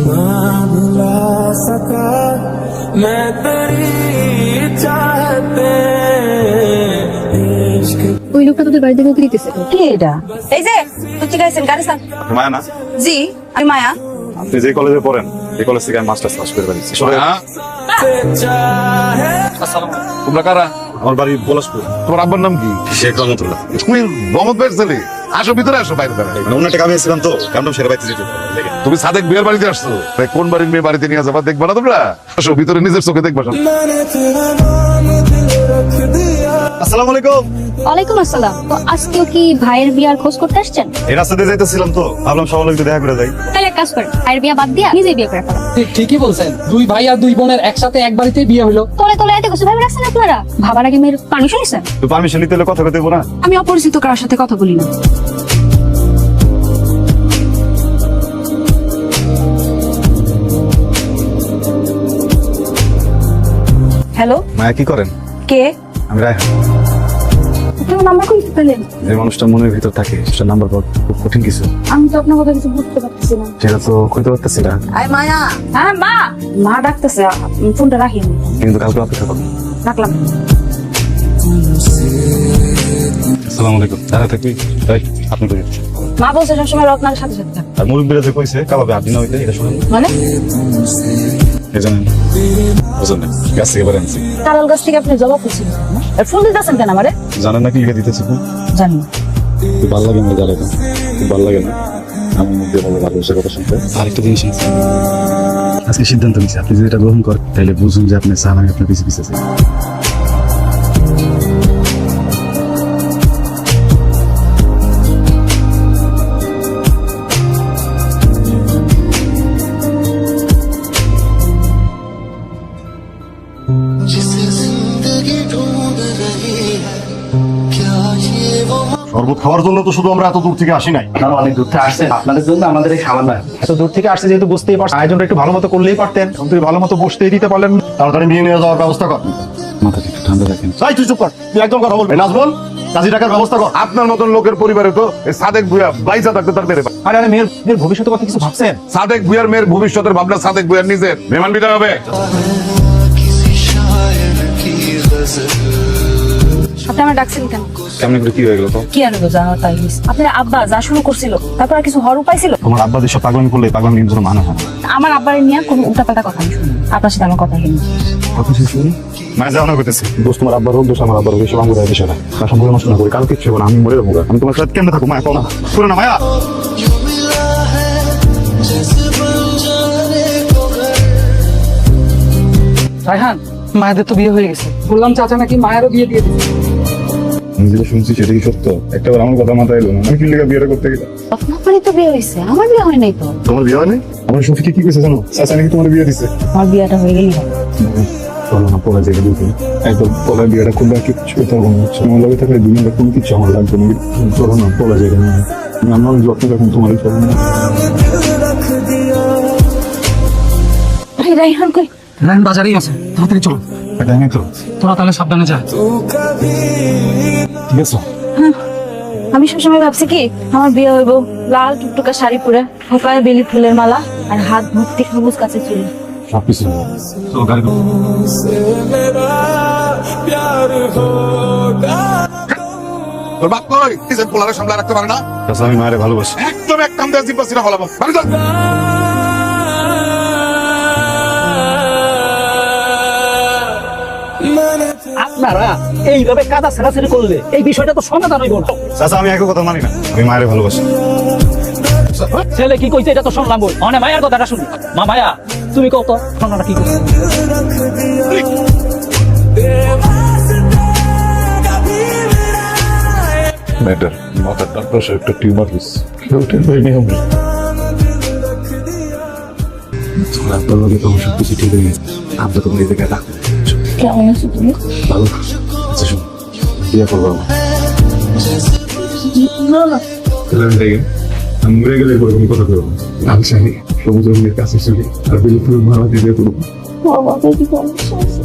ना भुला सका मैं तेरी चाहते इश्क। ওই লোকটা তোদের বাড়ি থেকে ওকে দিতেছে। কি এটা? এই যে তুই ঠিক আছেন গাড়ি চালান। মায়া না? জি আমি মায়া। আপনি যে কলেজে পড়েন এই কলেজ থেকে আমি মাস্টার্স পাস করে বেরিয়েছি। তোমরা কারা? আমার বাড়ি পলাশপুর। তোমার আব্বার নাম কি? শেখ রহমতুল্লাহ। তুমি রহমত ভাইয়ের ছেলে? আসো ভিতরে, আসো বাইরে দাঁড়ায়। অন্য টাকা আমি এসেছিলাম তো কারণ সেরা বাড়িতে যেতে তুমি সাদেক বিয়ের বাড়িতে আসছো, তাই কোন বাড়ির মেয়ে বাড়িতে নিয়ে যাবা দেখবা না তোমরা? আসো ভিতরে নিজের চোখে দেখবা। मैंने तेरा नाम दिल रख दिया। আসসালামু আলাইকুম। ওয়ালাইকুম আসসালাম। তো আজকেও কি ভাইয়ের বিয়ার খোঁজ করতে আসছেন? এই রাস্তা দিয়ে যাইতেছিলাম তো ভাবলাম সবার লোক দেখা করে যাই। তাহলে এক কাজ করেন, ভাইয়ের বিয়া বাদ দিয়া নিজেই বিয়ে করে ফেলেন। ঠিকই বলছেন, দুই ভাই আর দুই বোনের একসাথে এক বাড়িতে বিয়ে হলো। তোলে তোলে এত কিছু ভাবে রাখছেন আপনারা? ভাবার আগে মেয়ের পারমিশন নিছেন? তো পারমিশন নিতে হলে কথা কইতে দেবো না? আমি অপরিচিত কারোর সাথে কথা বলি না। হ্যালো, মায়া কি করেন? কে? আমি রায়হান। তুমি নাম্বার কই পেলেন? যে মানুষটা মনের ভিতর থাকে সেটা নাম্বার পাওয়া খুব কঠিন কিছু। আমি তো আপনার কথা কিছু বুঝতে পারতেছি না। সেটা তো কইতে পারতেছি না, আয় মায়া। হ্যাঁ মা, মা ডাকতেছে, ফোনটা রাখিনি। কিন্তু কালকে অপেক্ষা করবো। রাখলাম। আসসালামু আলাইকুম। দাঁড়া থাকবি তাই আপনি কই? মা বলছে সবসময় রত্নার সাথে সাথে থাক। আর মুরব্বীরা যে কইছে কাবাবে আপনি না হইতে এটা শুনুন। মানে এই জানেন বুঝুন না গাছ থেকে বের আনছি। তারাল গাছ থেকে আপনি জবাব দিচ্ছেন, ফোন দিতেছেন কেন আমারে? জানেন না কি লিখে দিতেছি? জানি না। খুব ভালো লাগে আমার জায়গাটা, খুব ভালো লাগে না আমার মধ্যে ভালো ভালোবাসার কথা শুনতে। আরেকটা জিনিস আছে, আজকে সিদ্ধান্ত নিচ্ছি আপনি যদি এটা গ্রহণ করেন তাহলে বুঝুন যে আপনি চান আমি আপনার পিছিয়ে পিছিয়ে চাই। শরবত খাওয়ার জন্য তো শুধু আমরা এত দূর থেকে আসি নাই। আপনারা অনেক দূর থেকে আসছেন, আপনাদের জন্য আমাদের এই খাবার নয়। এত দূর থেকে আসছে যেহেতু বুঝতেই পারছেন, আয়োজনটা একটু ভালো মতো করলেই পারতেন। তুমি ভালো মতো বসতেই দিতে পারলেন, তাড়াতাড়ি নিয়ে নিয়ে যাওয়ার ব্যবস্থা কর। মাথাটা একটু ঠান্ডা রাখেন। তাই তুই চুপ কর, তুই একদম কথা বলবি। নাজবল কাজী টাকার ব্যবস্থা কর। আপনার মতন লোকের পরিবারে তো এই সাদেক ভুইয়া বাইজা থাকতে তার মেরে। আরে আরে মেয়ের ভবিষ্যতের কথা কিছু ভাবছেন? সাদেক ভুইয়ার মেয়ের ভবিষ্যতের ভাবনা সাদেক ভুইয়ার নিজের মেহমান বিটা হবে। আপনি আমার ডাকছেন কেন? কেমন করে কি হয়ে গেল তো? কি আনন্দ জানা তাই হইছে। আপনার আব্বা যা শুরু করছিল তারপর আর কিছু হওয়ার উপায় ছিল? তোমার আব্বা যেসব পাগলামি করলে পাগলামি কিন্তু মানে হয় না। আমার আব্বার নিয়ে কোনো উল্টাপাল্টা কথা আমি শুনি। আপনার সাথে আমার কথা হয়নি। কথা শেষ হয়নি মানে যাও না করতেছি দোস্ত। তোমার আব্বার হোক দোষ আমার আব্বার হোক, এসব আমার বিষয়টা তার সম্পর্কে নষ্ট না করি। কারো কিচ্ছু হবে না, আমি মরে যাবো। আমি তোমার সাথে কেমনে থাকবো মায়া? পাও না শুনে না মায়া। রায়হান, মায়েদের তো বিয়ে হয়ে গেছে। বললাম চাচা নাকি মায়েরও বিয়ে দিয়ে দিচ্ছে। আমি যেটা শুনছি সেটা কি সত্য? একটাবার আমার কথা মাথায় এলো না, আমি কি লেগে বিয়েটা করতে গেলাম? আপনারই তো বিয়ে হয়েছে, আমার বিয়ে হয় নাই তো। তোমার বিয়ে হয়নি? আমার সফিকে কি কইছে জানো? চাচা নাকি তোমার বিয়ে দিছে। আমার বিয়েটা হয়ে গেলেই হবে। চলো না পলা জায়গা দিতে, একদম পলা বিয়েটা করলে কিচ্ছু করতে পারবো না। আমার লাগে থাকলে দুনিয়াটা কোনো কিছু আমার লাগবে না। চলো না পলা জায়গা নিয়ে আমার যত্ন রাখুন তোমারই চলো না। ভাই রায়হান কই? রায়হান বাজারেই আছে, তাড়াতাড়ি চলো। এটা আমি তো তোরা তাহলে সাবধানে যা। ঠিক আছে। আমি সবসময় ভাবছি কি আমার বিয়ে হইব লাল টুকটুকা শাড়ি পরে, খোপায় বেলি ফুলের মালা আর হাত ভর্তি সবুজ কাছে চুল। সবকিছু চলো গাড়ি করো। তোর বাপ কই? নিজের পোলারে সামলা রাখতে পারে না? চাচা আমি মায়ের ভালোবাসি। একদম এক কাম দিয়ে জিব্বা সিরা ফলাবো। বাড়ি চল। আপনারা এইভাবে কাদা ছেড়াছেড়ি করলে এই বিষয়টা তো সমাধান হইব না। চাচা আমি একই কথা মানি না, আমি মায়ের ভালোবাসি। ছেলে কি কইছে এটা তো শুনলাম, বই মানে মায়ের কথাটা শুনি। মা মায়া তুমি কত ঘটনাটা কি করছো? ম্যাটার মাথার ডান পাশে একটা টিউমার হয়েছে, কেউ টের পাইনি আমরা। তোমার আব্বার লগে তোমার সবকিছু ঠিক হয়ে গেছে। আব্বা তোমার এই জায়গায় ডাকবে। কেমন আছো তুমি? ভালো। আচ্ছা শোন, বিয়ে করবো আমার। তাহলে আমি দেখে আমি মরে গেলে এরকম কথা করবো। লাল শাড়ি সবুজ রঙের কাছে চুলি আর বেলি ফুলের মালা দিয়ে করবো। বাবা কি সমস্যা আছে?